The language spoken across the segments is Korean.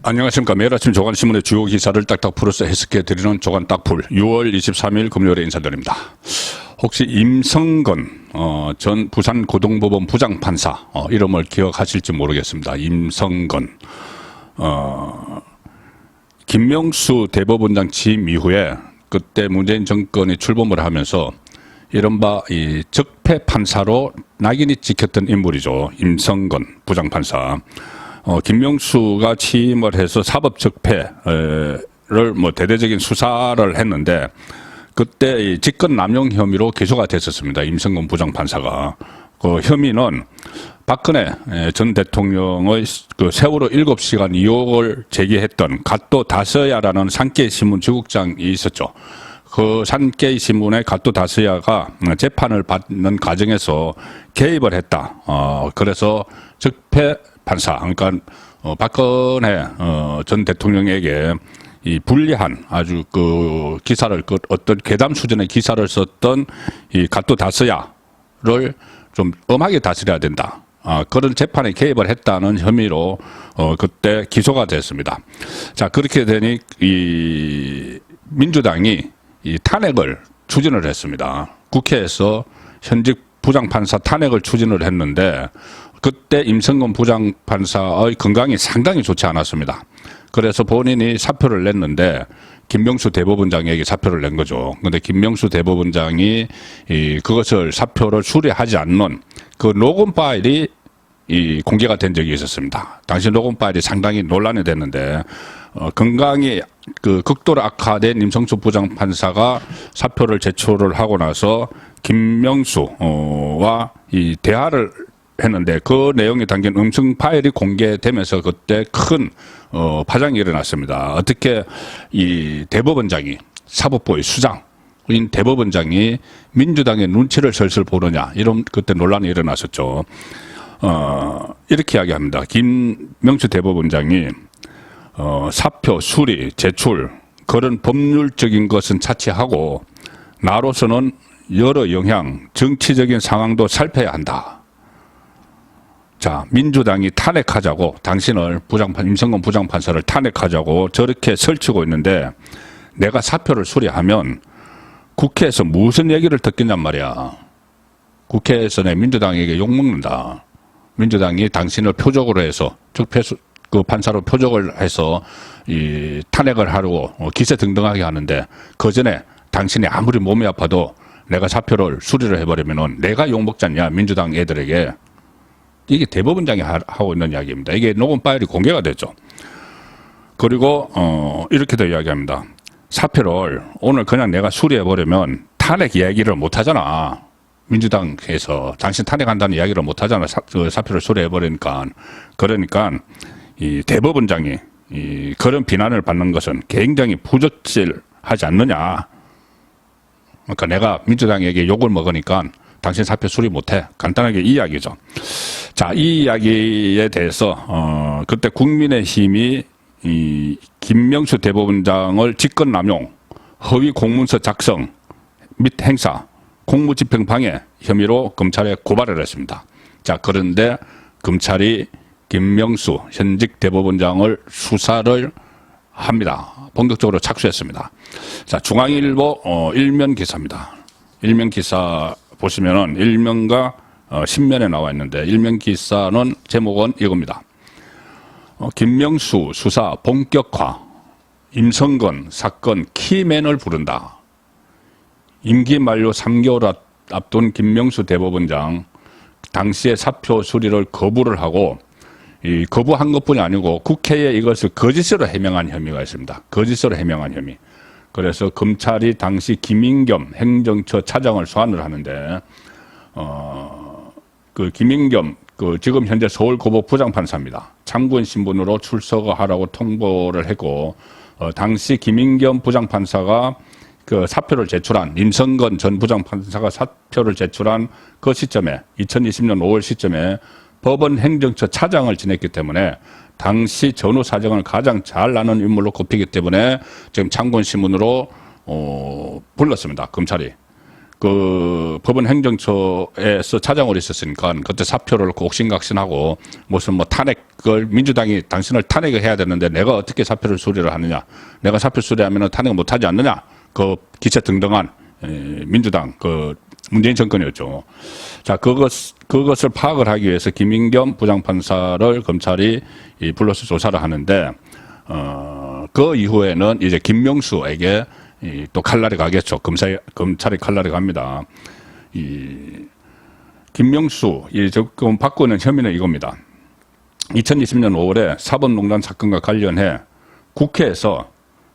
안녕하십니까. 매일 아침 조간신문의 주요 기사를 딱딱 풀어서 해석해 드리는 조간 딱풀 6월 23일 금요일에 인사드립니다. 혹시 임성건 전 부산고등법원 부장판사 이름을 기억하실지 모르겠습니다. 임성건 김명수 대법원장 취임 이후에 그때 문재인 정권이 출범을 하면서 이른바 이 적폐 판사로 낙인이 찍혔던 인물이죠. 임성건 부장판사. 김명수가 취임을 해서 사법 적폐를 대대적인 수사를 했는데 그때 직권 남용 혐의로 기소가 됐었습니다. 임성건 부장판사가. 그 혐의는 박근혜 전 대통령의 그 세월호 7시간 의혹을 제기했던 갓도 다스야라는 산케이 신문 주국장이 있었죠. 그 산케이 신문의 갓도 다스야가 재판을 받는 과정에서 개입을 했다. 그래서 적폐 판사, 그러니까 박근혜 전 대통령에게 이 불리한 아주 그 기사를 어떤 괴담 수준의 기사를 썼던 이 갓도 다스야를 좀 엄하게 다스려야 된다. 그런 재판에 개입을 했다는 혐의로 그때 기소가 됐습니다. 자, 그렇게 되니 이 민주당이 이 탄핵을 추진을 했습니다. 국회에서 현직 부장판사 탄핵을 추진을 했는데 그때 임성건 부장판사의 건강이 상당히 좋지 않았습니다. 그래서 본인이 사표를 냈는데 김명수 대법원장에게 사표를 낸 거죠. 그런데 김명수 대법원장이 그것을 사표를 수리하지 않는 그 녹음 파일이 공개가 된 적이 있었습니다. 당시 녹음 파일이 상당히 논란이 됐는데 건강이 그 극도로 악화된 임성수 부장판사가 사표를 제출을 하고 나서 김명수와 이 대화를 했는데 그 내용이 담긴 음성 파일이 공개되면서 그때 큰 파장이 일어났습니다. 어떻게 이 대법원장이 사법부의 수장인 대법원장이 민주당의 눈치를 슬슬 보느냐 이런 그때 논란이 일어났었죠. 이렇게 이야기합니다. 김명수 대법원장이 사표 수리 제출 그런 법률적인 것은 차치하고 나로서는 여러 영향 정치적인 상황도 살펴야 한다. 자, 민주당이 탄핵하자고 당신을 임성건 부장판사를 탄핵하자고 저렇게 설치고 있는데 내가 사표를 수리하면 국회에서 무슨 얘기를 듣겠냔 말이야. 국회에서 내 민주당에게 욕먹는다. 민주당이 당신을 표적으로 해서 그 판사로 표적을 해서 이 탄핵을 하려고 기세등등하게 하는데 그 전에 당신이 아무리 몸이 아파도 내가 사표를 수리를 해버리면은 내가 욕먹잖냐 민주당 애들에게. 이게 대법원장이 하고 있는 이야기입니다. 이게 녹음 파일이 공개가 됐죠. 그리고 이렇게도 이야기합니다. 사표를 오늘 그냥 내가 수리해버리면 탄핵 이야기를 못하잖아. 민주당에서 당신 탄핵한다는 이야기를 못하잖아. 사표를 수리해버리니까. 그러니까 이 대법원장이 그런 비난을 받는 것은 굉장히 부적절하지 않느냐. 그러니까 내가 민주당에게 욕을 먹으니까 당신 사표 수리 못해. 간단하게 이 이야기죠. 자, 이 이야기에 대해서 그때 국민의힘이 이 김명수 대법원장을 직권남용, 허위 공문서 작성 및 행사, 공무집행 방해 혐의로 검찰에 고발을 했습니다. 자, 그런데 검찰이 김명수 현직 대법원장을 수사를 합니다. 본격적으로 착수했습니다. 자, 중앙일보 일면 기사입니다. 일면 기사 보시면은 일면과 신면에 나와 있는데 일면 기사는 제목은 이겁니다. 김명수 수사 본격화, 임성건 사건 키맨을 부른다. 임기 만료 3개월 앞둔 김명수 대법원장 당시에 사표 수리를 거부를 하고 이 거부한 것뿐이 아니고 국회에 이것을 거짓으로 해명한 혐의가 있습니다. 거짓으로 해명한 혐의. 그래서 검찰이 당시 김인겸 행정처 차장을 소환을 하는데 그 김인겸 지금 현재 서울고법 부장판사입니다. 참고인 신분으로 출석하라고 통보를 했고 당시 김인겸 부장판사가 그 사표를 제출한 임성건 전 부장판사가 사표를 제출한 그 시점에 2020년 5월 시점에 법원 행정처 차장을 지냈기 때문에 당시 전후 사정을 가장 잘 아는 인물로 꼽히기 때문에 지금 참고인 신문으로 불렀습니다. 검찰이. 그 법원 행정처에서 차장으로 있었으니까 그때 사표를 곡신각신하고 무슨 뭐 탄핵을 민주당이 당신을 탄핵을 해야 되는데 내가 어떻게 사표를 수리를 하느냐, 내가 사표 수리하면 탄핵을 못하지 않느냐, 그 기체등등한 민주당 그 문재인 정권이었죠. 자, 그것을 파악을 하기 위해서 김인겸 부장판사를 검찰이 불러서 조사를 하는데, 그 이후에는 이제 김명수에게 또 칼날이 가겠죠. 검찰이 칼날이 갑니다. 김명수, 지금 받고 있는 혐의는 이겁니다. 2020년 5월에 사법농단 사건과 관련해 국회에서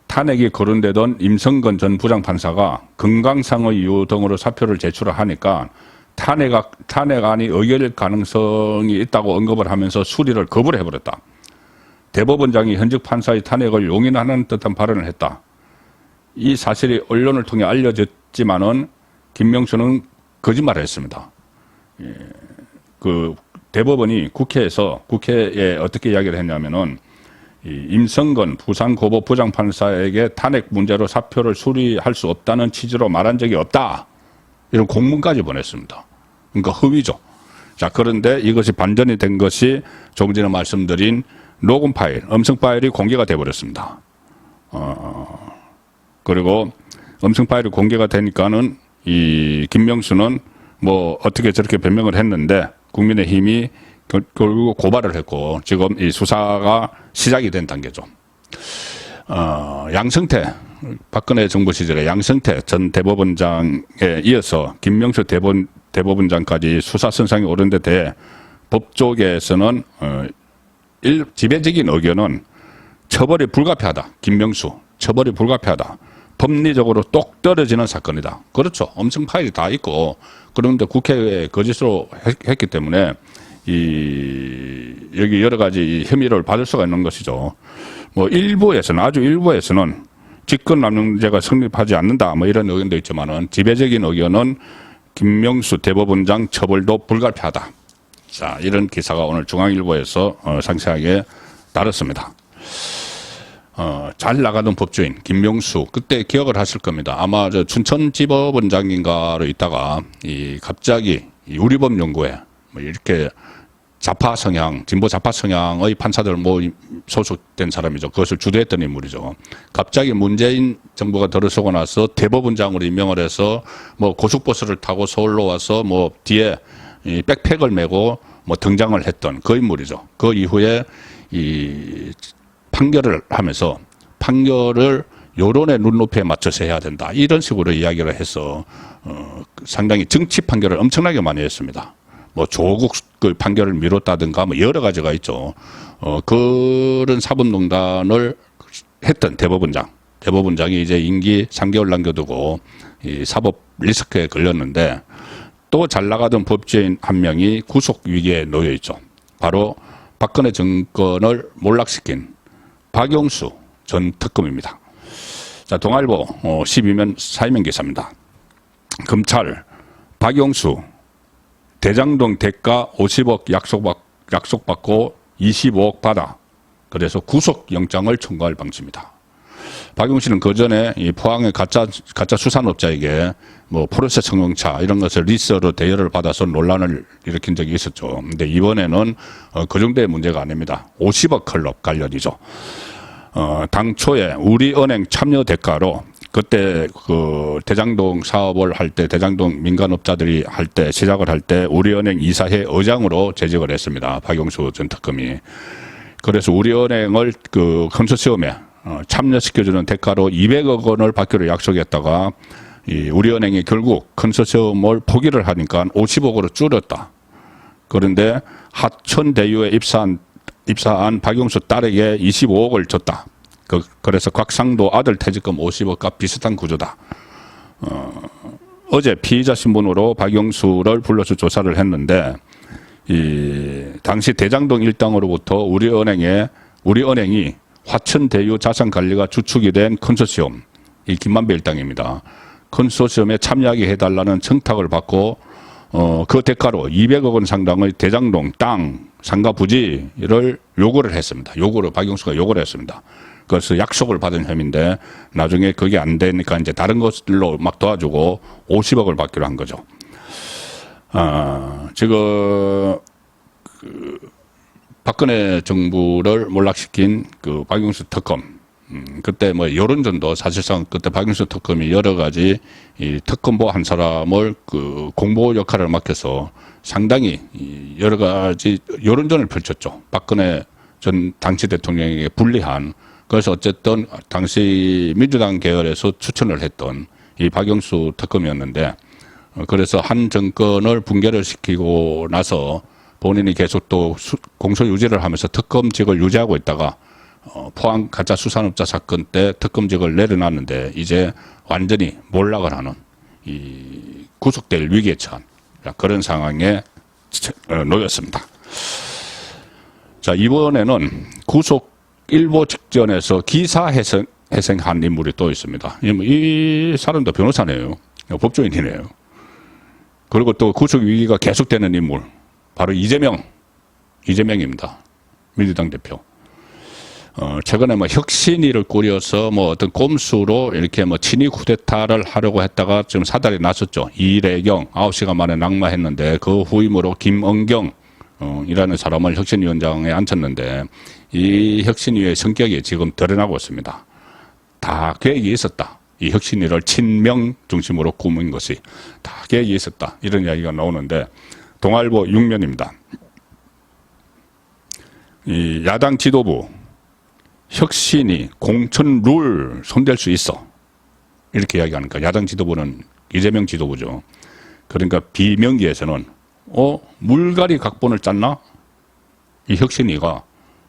탄핵이 거론되던 임성근 전 부장판사가 건강상의 이유 등으로 사표를 제출을 하니까 탄핵안이 의결될 가능성이 있다고 언급을 하면서 수리를 거부를 해버렸다. 대법원장이 현직 판사의 탄핵을 용인하는 듯한 발언을 했다. 이 사실이 언론을 통해 알려졌지만은 김명수는 거짓말을 했습니다. 그 대법원이 국회에 어떻게 이야기를 했냐면은 임성근 부산고법 부장판사에게 탄핵 문제로 사표를 수리할 수 없다는 취지로 말한 적이 없다. 이런 공문까지 보냈습니다. 그러니까 허위죠. 자, 그런데 이것이 반전이 된 것이 조금 전에 말씀드린 녹음 파일, 음성 파일이 공개가 돼버렸습니다. 그리고 음성 파일이 공개가 되니까는 이 김명수는 뭐 어떻게 저렇게 변명을 했는데 국민의힘이 결국 고발을 했고 지금 이 수사가 시작이 된 단계죠. 양승태, 박근혜 정부 시절에 양승태 전 대법원장에 이어서 김명수 대법원장까지 수사 선상에 오른 데 대해 법조계에서는 지배적인 의견은 처벌이 불가피하다. 김명수 처벌이 불가피하다. 법리적으로 똑 떨어지는 사건이다. 그렇죠. 엄청 파일이 다 있고 그런데 국회에 거짓으로 했기 때문에 여기 여러 가지 혐의를 받을 수가 있는 것이죠. 뭐 아주 일부에서는 직권남용죄가 성립하지 않는다. 뭐 이런 의견도 있지만은 지배적인 의견은 김명수 대법원장 처벌도 불가피하다. 자, 이런 기사가 오늘 중앙일보에서 상세하게 다뤘습니다. 잘 나가던 법조인 김명수, 그때 기억을 하실 겁니다. 아마 저 춘천지법원장인가로 있다가 갑자기 우리법연구회 뭐 이렇게 좌파 성향, 진보 좌파 성향의 판사들 소속된 사람이죠. 그것을 주도했던 인물이죠. 갑자기 문재인 정부가 들어서고 나서 대법원장으로 임명을 해서 뭐 고속버스를 타고 서울로 와서 뭐 뒤에 백팩을 메고 뭐 등장을 했던 그 인물이죠. 그 이후에 판결을 하면서 판결을 여론의 눈높이에 맞춰서 해야 된다. 이런 식으로 이야기를 해서 상당히 정치 판결을 엄청나게 많이 했습니다. 뭐 조국 그 판결을 미뤘다든가 뭐 여러 가지가 있죠. 그런 사법농단을 했던 대법원장이 이제 임기 3개월 남겨두고 이 사법 리스크에 걸렸는데 또 잘 나가던 법조인 한 명이 구속 위기에 놓여 있죠. 바로 박근혜 정권을 몰락시킨 박용수 전 특검입니다. 자, 동아일보 12면 사이면 기사입니다. 검찰 박용수 대장동 대가 50억 약속받고 25억 받아. 그래서 구속영장을 청구할 방침이다. 박용수는 그 전에 이 포항의 가짜 수산업자에게 뭐 포르쉐 승용차 이런 것을 리스로 대여를 받아서 논란을 일으킨 적이 있었죠. 근데 이번에는 그 정도의 문제가 아닙니다. 50억 클럽 관련이죠. 당초에 우리은행 참여 대가로 그때 그 대장동 사업을 할 때 대장동 민간업자들이 시작을 할 때 우리은행 이사회 의장으로 재직을 했습니다. 박용수 전 특검이. 그래서 우리은행을 그 컨소시엄에 참여시켜주는 대가로 200억 원을 받기로 약속했다가 우리은행이 결국 컨소시엄을 포기를 하니까 50억으로 줄였다. 그런데 하천대유에 입사한 박용수 딸에게 25억을 줬다. 그래서 곽상도 아들 퇴직금 50억과 비슷한 구조다. 어제 피의자 신분으로 박용수를 불러서 조사를 했는데 당시 대장동 일당으로부터 우리은행이 화천대유 자산관리가 주축이 된 컨소시엄, 이 김만배 일당입니다. 컨소시엄에 참여하게 해달라는 청탁을 받고 그 대가로 200억 원 상당의 대장동 땅 상가 부지를 요구를 했습니다. 박용수가 요구를 했습니다. 그래서 약속을 받은 혐의인데 나중에 그게 안 되니까 이제 다른 것들로 막 도와주고 50억을 받기로 한 거죠. 지금 박근혜 정부를 몰락시킨 그 박영수 특검, 그때 뭐 여론전도 사실상 그때 박영수 특검이 여러 가지 이 특검보 한 사람을 그 공보 역할을 맡겨서 상당히 여러 가지 여론전을 펼쳤죠. 박근혜 전 당시 대통령에게 불리한, 그래서 어쨌든 당시 민주당 계열에서 추천을 했던 이 박영수 특검이었는데, 그래서 한 정권을 붕괴를 시키고 나서 본인이 계속 또 공소 유지를 하면서 특검직을 유지하고 있다가 포항 가짜 수산업자 사건 때 특검직을 내려놨는데 이제 완전히 몰락을 하는 이 구속될 위기에 처한 그런 상황에 놓였습니다. 자, 이번에는 구속 일보 직전에서 기사 회생한 인물이 또 있습니다. 이 사람도 변호사네요. 법조인이네요. 그리고 또 구속 위기가 계속되는 인물, 바로 이재명입니다. 민주당 대표. 최근에 뭐 혁신위를 꾸려서 뭐 어떤 꼼수로 이렇게 뭐 친위 쿠데타를 하려고 했다가 지금 사달이 났었죠. 이래경 9시간 만에 낙마했는데 그 후임으로 김은경 이라는 사람을 혁신위원장에 앉혔는데 이 혁신위의 성격이 지금 드러나고 있습니다. 다 계획이 있었다. 이 혁신위를 친명 중심으로 꾸민 것이 다 계획이 있었다. 이런 이야기가 나오는데 동아일보 6면입니다. 이 야당 지도부 혁신이 공천 룰 손댈 수 있어. 이렇게 이야기하니까 야당 지도부는 이재명 지도부죠. 그러니까 비명계에서는 물갈이 각본을 짰나? 이 혁신위가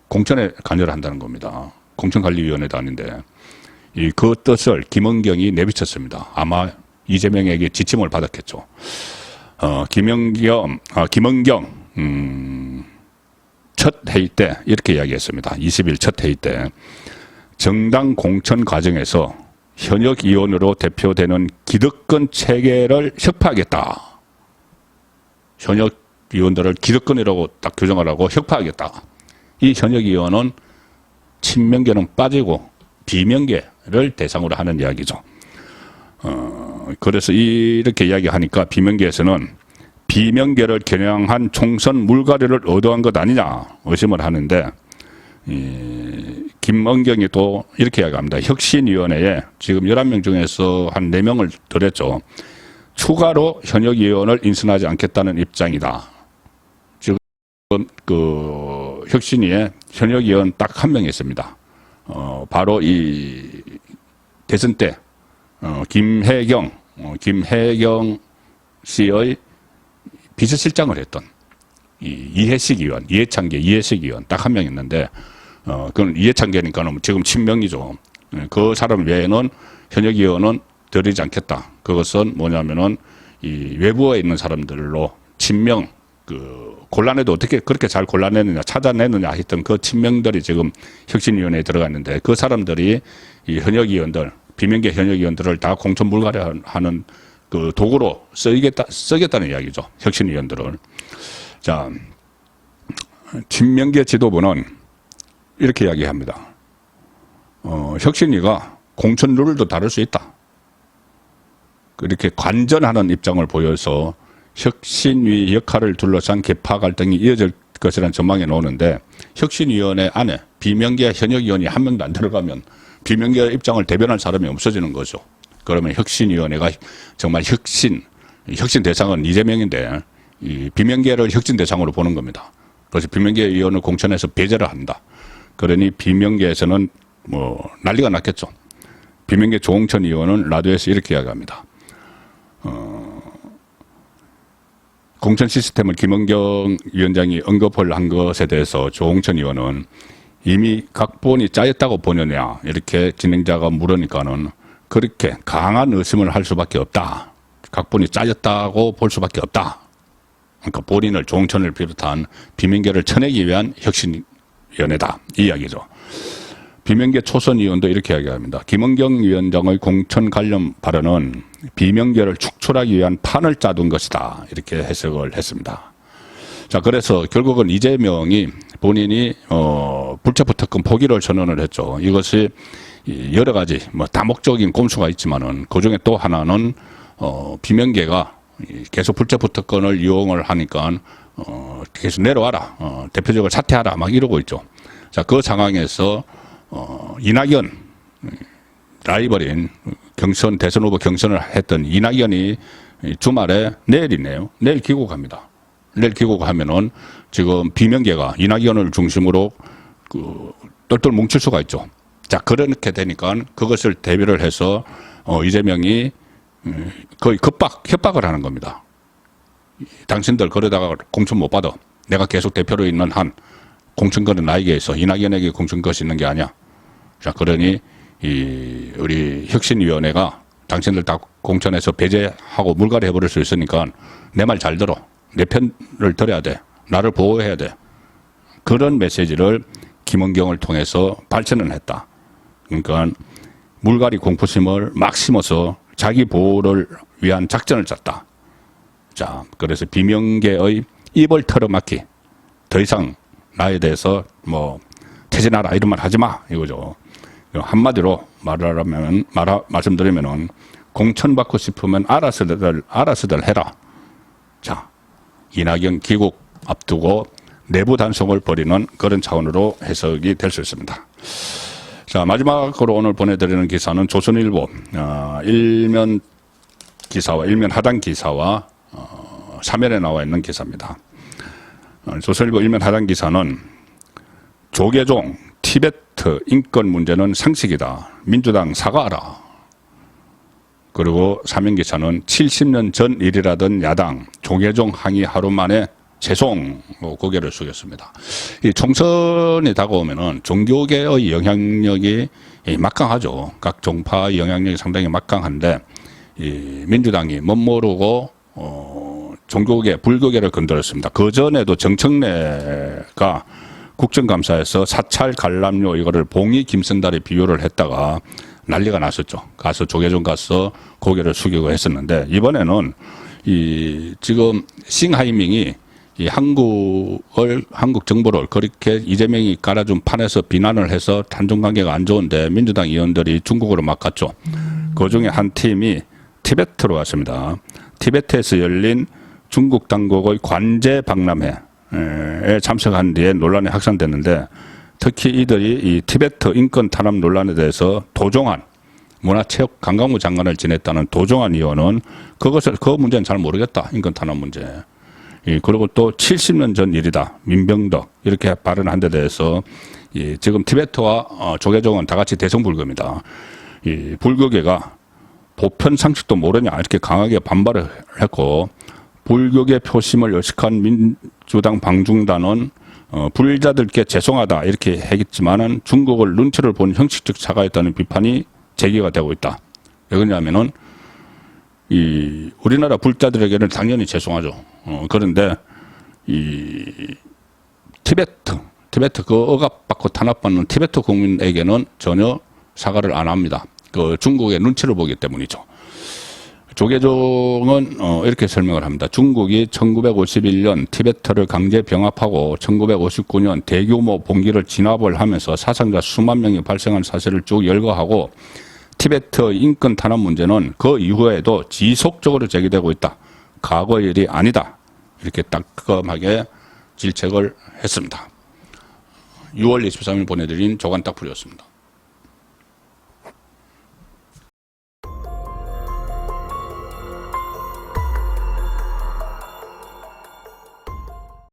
공천에 관여를 한다는 겁니다. 공천관리위원회도 아닌데 그 뜻을 김은경이 내비쳤습니다. 아마 이재명에게 지침을 받았겠죠. 김은경 첫 회의 때 이렇게 이야기했습니다. 20일 첫 회의 때 정당 공천 과정에서 현역 의원으로 대표되는 기득권 체계를 혁파하겠다. 현역 의원들을 기득권이라고 딱 규정하라고 혁파하겠다. 이 현역 의원은 친명계는 빠지고 비명계를 대상으로 하는 이야기죠. 그래서 이렇게 이야기하니까 비명계에서는 비명계를 겨냥한 총선 물갈이를 의도한 것 아니냐 의심을 하는데 김은경이 또 이렇게 이야기합니다. 혁신위원회에 지금 11명 중에서 한 4명을 들였죠. 추가로 현역 의원을 인선하지 않겠다는 입장이다. 지금 그 혁신위에 현역 의원 딱 1명 있습니다. 바로 이 대선 때 김혜경 씨의 비서실장을 했던 이해식 의원, 이해창계 딱 1명 있는데, 그건 이해창계니까는 지금 친명이죠. 그 사람 외에는 현역 의원은 들이지 않겠다. 그것은 뭐냐면은 이 외부에 있는 사람들로 친명, 곤란해도 어떻게 그렇게 잘 곤란했느냐, 찾아내느냐 했던 그 친명들이 지금 혁신위원회에 들어갔는데 그 사람들이 이 현역 의원들, 비명계 현역 의원들을 다 공천 불가리하는 그 도구로 쓰겠다는 이야기죠. 혁신위원들을. 자, 친명계 지도부는 이렇게 이야기합니다. 혁신위가 공천 룰도 다를 수 있다. 그렇게 관전하는 입장을 보여서 혁신위 역할을 둘러싼 개파 갈등이 이어질 것이라는 전망이 나오는데 혁신위원회 안에 비명계 현역 의원이 한 명도 안 들어가면 비명계 입장을 대변할 사람이 없어지는 거죠. 그러면 혁신위원회가 정말 혁신 대상은 이재명인데 이 비명계를 혁신 대상으로 보는 겁니다. 그래서 비명계 의원을 공천해서 배제를 한다. 그러니 비명계에서는 뭐 난리가 났겠죠. 비명계 조홍천 의원은 라디오에서 이렇게 이야기합니다. 공천 시스템을 김은경 위원장이 언급을 한 것에 대해서 조홍천 의원은 이미 각본이 짜였다고 보느냐 이렇게 진행자가 물으니까는 그렇게 강한 의심을 할 수밖에 없다. 각본이 짜였다고 볼 수밖에 없다. 그러니까 본인을 조홍천을 비롯한 비명계를 쳐내기 위한 혁신위원회다. 이 이야기죠. 비명계 초선 의원도 이렇게 이야기합니다. 김은경 위원장의 공천 관련 발언은 비명계를 축출하기 위한 판을 짜둔 것이다. 이렇게 해석을 했습니다. 자, 그래서 결국은 이재명이 본인이 불체포 특권 포기를 선언을 했죠. 이것이 여러 가지 뭐 다목적인 꼼수가 있지만은 그 중에 또 하나는 비명계가 계속 불체포 특권을 이용을 하니까 계속 내려와라, 대표적으로 사퇴하라 막 이러고 있죠. 자, 그 상황에서 이낙연 라이벌인 대선 후보 경선을 했던 이낙연이 주말에 내일이네요. 내일 귀국합니다. 내일 귀국하면은 지금 비명계가 이낙연을 중심으로 똘똘 뭉칠 수가 있죠. 자, 그렇게 되니까 그것을 대비를 해서 이재명이 거의 협박을 하는 겁니다. 당신들 그러다가 공천 못 받아. 내가 계속 대표로 있는 한 공천권은 나에게 있어. 이낙연에게 공천권이 있는 게 아니야. 자, 그러니 우리 혁신위원회가 당신들 다 공천에서 배제하고 물갈이 해버릴 수 있으니까 내 말 잘 들어. 내 편을 들어야 돼. 나를 보호해야 돼. 그런 메시지를 김은경을 통해서 발전을 했다. 그러니까 물갈이 공포심을 막 심어서 자기 보호를 위한 작전을 짰다. 자, 그래서 비명계의 입을 털어막기. 더 이상 나에 대해서 뭐 퇴진하라 이런 말 하지 마 이거죠. 한마디로 말씀드리면은 공천 받고 싶으면 알아서들 해라. 자, 이낙연 귀국 앞두고 내부 단속을 벌이는 그런 차원으로 해석이 될 수 있습니다. 자, 마지막으로 오늘 보내드리는 기사는 조선일보 일면 기사와 일면 하단 기사와 3면에 나와 있는 기사입니다. 조선일보 일면 하단 기사는 조계종 티베트 인권 문제는 상식이다. 민주당 사과하라. 그리고 3면 기사는 70년 전 일이라던 야당 조계종 항의 하루 만에 죄송 고개를 숙였습니다. 이 총선이 다가오면은 종교계의 영향력이 막강하죠. 각 종파의 영향력이 상당히 막강한데 이 민주당이 멋모르고 종교계 불교계를 건드렸습니다. 그 전에도 정청래가 국정감사에서 사찰 관람료 이거를 봉이 김선달에 비유를 했다가 난리가 났었죠. 가서 조계종 가서 고개를 숙이고 했었는데 이번에는 지금 싱하이밍이 한국 정부를 그렇게 이재명이 깔아준 판에서 비난을 해서 한중 관계가 안 좋은데 민주당 의원들이 중국으로 막 갔죠. 그 중에 한 팀이 티베트로 왔습니다. 티베트에서 열린 중국 당국의 관제 박람회에 참석한 뒤에 논란이 확산됐는데 특히 이들이 이 티베트 인권 탄압 논란에 대해서 도종환 문화체육관광부 장관을 지냈다는 도종환 의원은 그 문제는 잘 모르겠다. 인권 탄압 문제. 그리고 또 70년 전 일이다. 민병덕 이렇게 발언한 데 대해서 지금 티베트와 조계종은 다 같이 대성불교입니다. 이 불교계가 보편 상식도 모르냐 이렇게 강하게 반발을 했고 불교계 표심을 의식한 민주당 방중단은 불자들께 죄송하다 이렇게 했지만은 중국을 눈치를 본 형식적 사과였다는 비판이 제기가 되고 있다. 왜 그러냐면은 우리나라 불자들에게는 당연히 죄송하죠. 그런데 티베트 그 억압받고 탄압받는 티베트 국민에게는 전혀 사과를 안 합니다. 그 중국의 눈치를 보기 때문이죠. 조계종은 이렇게 설명을 합니다. 중국이 1951년 티베트를 강제 병합하고 1959년 대규모 봉기를 진압을 하면서 사상자 수만 명이 발생한 사실을 쭉 열거하고 티베트 인권 탄압 문제는 그 이후에도 지속적으로 제기되고 있다. 과거의 일이 아니다. 이렇게 따끔하게 질책을 했습니다. 6월 23일 보내드린 조간 딱풀이었습니다.